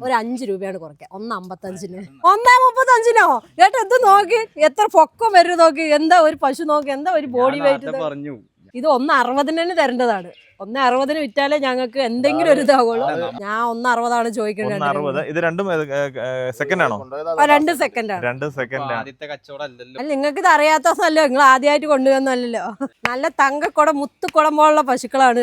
ഒരു 5 രൂപയാണ് കുറയ്ക്കുക. 1.55 1.35 കേട്ടോ. ഇത് നോക്കി എത്ര പൊക്കം വരും നോക്കി. എന്താ ഒരു പശു നോക്കി, എന്താ ഒരു ബോഡി വെയിറ്റ്. ഇത് 1.60 തന്നെ തരേണ്ടതാണ്. 1.60 വിറ്റാലേ ഞങ്ങൾക്ക് എന്തെങ്കിലും ഒരു ഇതാവുള്ളൂ. ഞാൻ 1.60 ചോദിക്കുന്നത്. ഇത് രണ്ടും സെക്കൻഡ് ആണോ? 2 സെക്കൻഡാണ്. അല്ല, നിങ്ങൾക്ക് ഇത് അറിയാത്തതല്ലോ, നിങ്ങൾ ആദ്യമായിട്ട് കൊണ്ടുവന്നല്ലോ. നല്ല തങ്കക്കുടം മുത്തുക്കുടം പോലുള്ള പശുക്കളാണ്.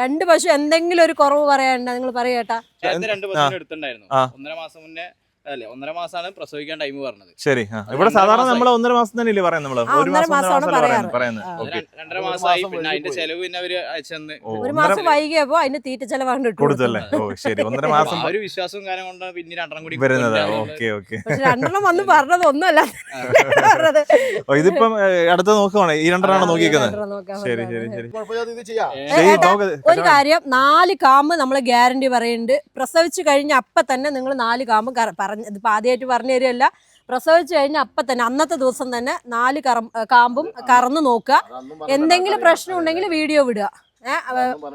രണ്ട് പശു എന്തെങ്കിലും ഒരു കുറവ് പറയാനുണ്ടോ? നിങ്ങൾ പറയേട്ടാ. 1.5 മാസം മുന്നേ 1.5 മാസമാണ് പ്രസവിക്കാൻ ടൈം പറഞ്ഞത്. ശരി. ഇവിടെ സാധാരണ നമ്മൾ 1.5 മാസം തന്നെ പറയാം. നമ്മള് 1.5 മാസമാണ് പറയാറ്. 2.5 മാസമായി. പിന്നെ അതിന്റെ ചെലവ് പിന്നെ അവര് അയച്ചെന്ന് 1 മാസം വൈകിയപ്പോ അതിന്റെ തീറ്റ ചെലവാണ് കൊടുത്തല്ലേ. ഓ ശരി. 1.5 മാസം ഒരു വിശ്വാസവും കാര്യം കൊണ്ട് പിന്നെ 2 കൂടി വരുന്നത്. ഓക്കെ. പക്ഷെ 2 വന്ന് പറഞ്ഞത് ഒന്നുമല്ല. ഇതിപ്പം അടുത്ത് നോക്കുവാണ്. ഈ 2 നോക്കിയിരിക്കുന്നത്. ശരി. ഒരു കാര്യം, 4 കാമ്പ് നമ്മള് ഗ്യാരണ്ടി പറയുന്നുണ്ട്. പ്രസവിച്ചു കഴിഞ്ഞ അപ്പൊ തന്നെ നിങ്ങൾ 4 കാമ്പ് ഇതിപ്പോ ആദ്യമായിട്ട് പറഞ്ഞു തരികയല്ല. പ്രസവിച്ചു കഴിഞ്ഞ അപ്പൊ തന്നെ അന്നത്തെ ദിവസം തന്നെ 4 കാമ്പും കറന്ന് നോക്കുക. എന്തെങ്കിലും പ്രശ്നം ഉണ്ടെങ്കിൽ വീഡിയോ വിടുക.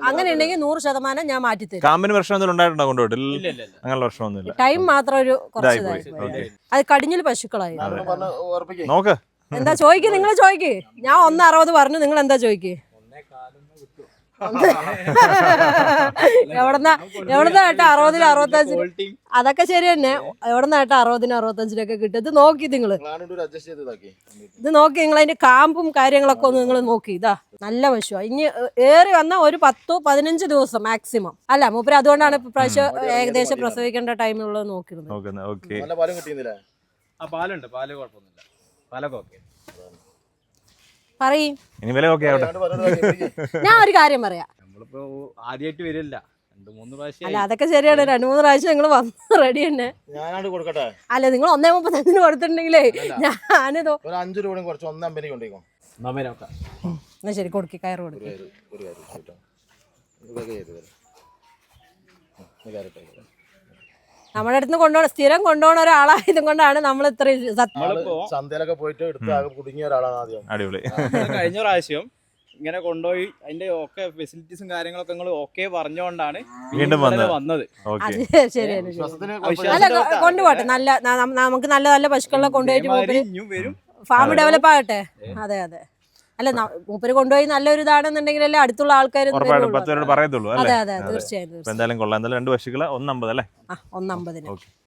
അങ്ങനെ ഉണ്ടെങ്കിൽ 100% ഞാൻ മാറ്റിത്തരും. കാമ്പിന് പ്രശ്നം ഉണ്ടായിട്ടുണ്ടോ? കൊണ്ടുപോയിട്ടില്ല. അങ്ങനെ പ്രശ്നമൊന്നുമില്ല. ടൈം മാത്രം ഒരു കുറച്ച് അത് കടിഞ്ഞിൽ പശുക്കളായി. നോക്ക് എന്താ ചോദിക്ക്, നിങ്ങൾ ചോദിക്ക്. ഞാൻ 1.60 പറഞ്ഞു, നിങ്ങൾ എന്താ ചോദിക്ക്? എവിടുന്ന കേട്ടോ 60 65? അതൊക്കെ ശരി തന്നെ. എവിടുന്ന കേട്ടോ 60 65 കിട്ടും. ഇത് നോക്കി നിങ്ങള്, ഇത് നോക്കി നിങ്ങൾ അതിന്റെ കാമ്പും കാര്യങ്ങളൊക്കെ ഒന്ന് നിങ്ങൾ നോക്കി. ഇതാ നല്ല പശു. ഇനി ഏറി വന്ന ഒരു 10-15 ദിവസം മാക്സിമം. അല്ല മൂപ്പര് അതുകൊണ്ടാണ് പശു ഏകദേശം പ്രസവിക്കേണ്ട ടൈമിലുള്ളത് നോക്കുന്നത്. പാലുണ്ട്, പാല് കുഴപ്പമൊന്നുമില്ല. പാലൊക്കെ ഓക്കെ. പറയും. ഞാൻ ഒരു കാര്യം പറയാം. നമ്മളിപ്പോ ആദ്യമായിട്ട് വരില്ല, 2-3 പ്രാവശ്യം. അല്ല അതൊക്കെ ശരിയാണ്. 2-3 പ്രാവശ്യം നിങ്ങൾ വന്ന് റെഡി തന്നെ. അല്ല നിങ്ങൾ 1.35 കൊടുത്തിട്ടുണ്ടെങ്കിലേ ഞാനിതോ 5 രൂപ കുറച്ച് 1.50 കൊണ്ടേക്കോ. എന്നാ ശരി, കൊടുക്കി കയറ് കൊടുക്കി. നമ്മുടെ അടുത്ത് കൊണ്ടുപോകണം, സ്ഥിരം കൊണ്ടുപോകണ ഒരാളായതും കൊണ്ടാണ് നമ്മൾ ഇത്രയും ചന്തയിലൊക്കെ പോയിട്ട് എടുത്ത് കുടുങ്ങിയ ഒരാളാണ് ആദ്യം. അടിപൊളി. കഴിഞ്ഞ പ്രാവശ്യം ഇങ്ങനെ കൊണ്ടുപോയി അതിന്റെ ഒക്കെ ഫെസിലിറ്റീസും കാര്യങ്ങളൊക്കെ നിങ്ങൾ ഓക്കെ പറഞ്ഞുകൊണ്ടാണ് വീണ്ടും വന്നത്. ശരിയാണ്. അല്ല കൊണ്ടുപോട്ടെ, നല്ല നമുക്ക് നല്ല നല്ല പശുക്കളെ കൊണ്ടുപോയിട്ട് ഫാം ഡെവലപ്പ് ആകട്ടെ. അതെ. അല്ല മൂപ്പര് കൊണ്ടുപോയി നല്ലൊരു ഇതാണെന്നുണ്ടെങ്കിലല്ലേ അടുത്തുള്ള ആൾക്കാർ പറയത്തുള്ളൂ. അതെ തീർച്ചയായും. എന്തായാലും കൊള്ളാം. എന്തായാലും 2 പശുക്കള് 1.50 അല്ലേ? 1.50.